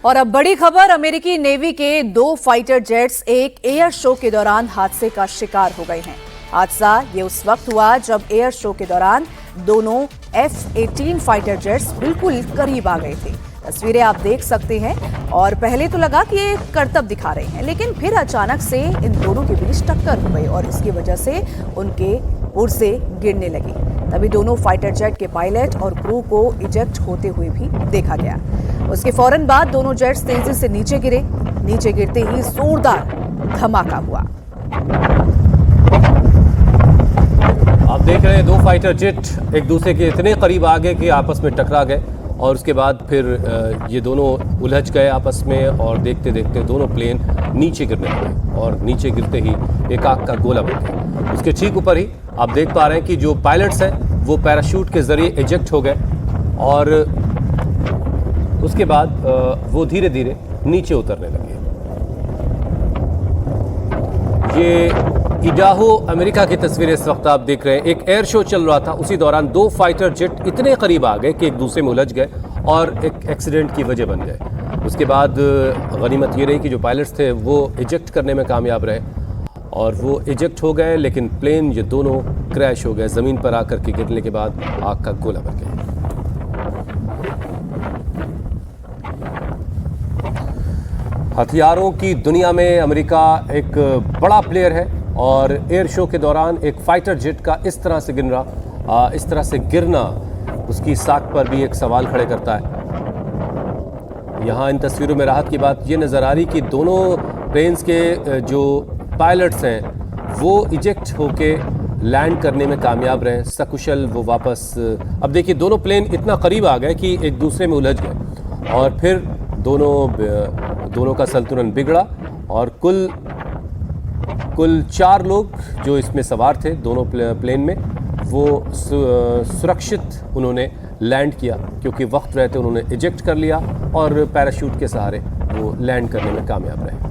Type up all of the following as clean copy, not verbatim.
और अब बड़ी खबर, अमेरिकी नेवी के 2 फाइटर जेट्स एक एयर शो के दौरान हादसे का शिकार हो गए हैं। हादसा ये उस वक्त हुआ जब एयर शो के दौरान दोनों F-18 फाइटर जेट्स बिल्कुल करीब आ गए थे। तस्वीरें आप देख सकते हैं और पहले तो लगा कि ये करतब दिखा रहे हैं, लेकिन फिर अचानक से इन दोनों के बीच टक्कर हो गई और इसकी वजह से उनके पुर्जे गिरने लगी। तभी दोनों फाइटर जेट के पायलट और क्रू को इजेक्ट होते हुए भी देखा गया। उसके फौरन बाद दोनों जेट्स तेजी से नीचे गिरे। नीचे गिरते ही जोरदार धमाका हुआ। आप देख रहे हैं 2 फाइटर जेट एक दूसरे के इतने करीब आ गए कि आपस में टकरा गए और उसके बाद फिर ये दोनों उलझ गए आपस में और देखते देखते दोनों प्लेन नीचे गिरने लगे और नीचे गिरते ही एक आग का गोला बन गया। उसके ठीक ऊपर ही आप देख पा रहे हैं कि जो पायलट्स हैं वो पैराशूट के जरिए इजेक्ट हो गए और उसके बाद वो धीरे धीरे नीचे उतरने लगे। ये इडाहो अमेरिका की तस्वीरें इस वक्त आप देख रहे हैं। एक एयर शो चल रहा था, उसी दौरान 2 फाइटर जेट इतने करीब आ गए कि एक दूसरे में उलझ गए और एक एक्सीडेंट की वजह बन गए। उसके बाद गनीमत ये रही कि जो पायलट्स थे वो इजेक्ट करने में कामयाब रहे और वो इजेक्ट हो गए, लेकिन प्लेन ये दोनों क्रैश हो गए। ज़मीन पर आकर के गिरने के बाद आग का गोला बन गया। हथियारों की दुनिया में अमेरिका एक बड़ा प्लेयर है और एयर शो के दौरान एक फाइटर जेट का इस तरह से गिरना उसकी साख पर भी एक सवाल खड़े करता है। यहाँ इन तस्वीरों में राहत की बात ये नज़र आ रही कि दोनों प्लेन्स के जो पायलट्स हैं वो इजेक्ट होके लैंड करने में कामयाब रहे, सकुशल वो वापस। अब देखिए दोनों प्लेन इतना करीब आ गए कि एक दूसरे में उलझ गए और फिर दोनों का संतुलन बिगड़ा और कुल 4 लोग जो इसमें सवार थे दोनों प्लेन में वो सुरक्षित उन्होंने लैंड किया, क्योंकि वक्त रहते उन्होंने इजेक्ट कर लिया और पैराशूट के सहारे वो लैंड करने में कामयाब रहे।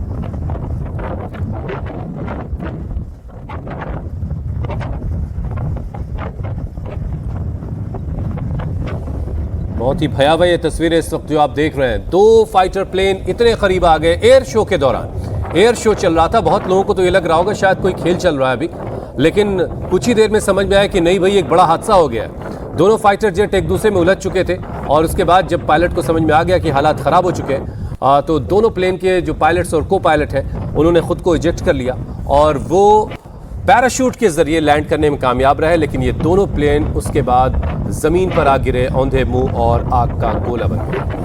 बहुत ही भयावह ये तस्वीरें इस वक्त जो आप देख रहे हैं। 2 फाइटर प्लेन इतने करीब आ गए एयर शो के दौरान। एयर शो चल रहा था, बहुत लोगों को तो ये लग रहा होगा शायद कोई खेल चल रहा है अभी, लेकिन कुछ ही देर में समझ में आया कि नहीं भाई, एक बड़ा हादसा हो गया है। दोनों फाइटर जेट एक दूसरे में उलझ चुके थे और उसके बाद जब पायलट को समझ में आ गया कि हालात ख़राब हो चुके हैं तो दोनों प्लेन के जो पायलट्स और को पायलट हैं उन्होंने खुद को इजेक्ट कर लिया और वो पैराशूट के जरिए लैंड करने में कामयाब रहे। लेकिन ये दोनों प्लेन उसके बाद ज़मीन पर आ गिरे, औंधे मुंह और आग का गोला बन गए।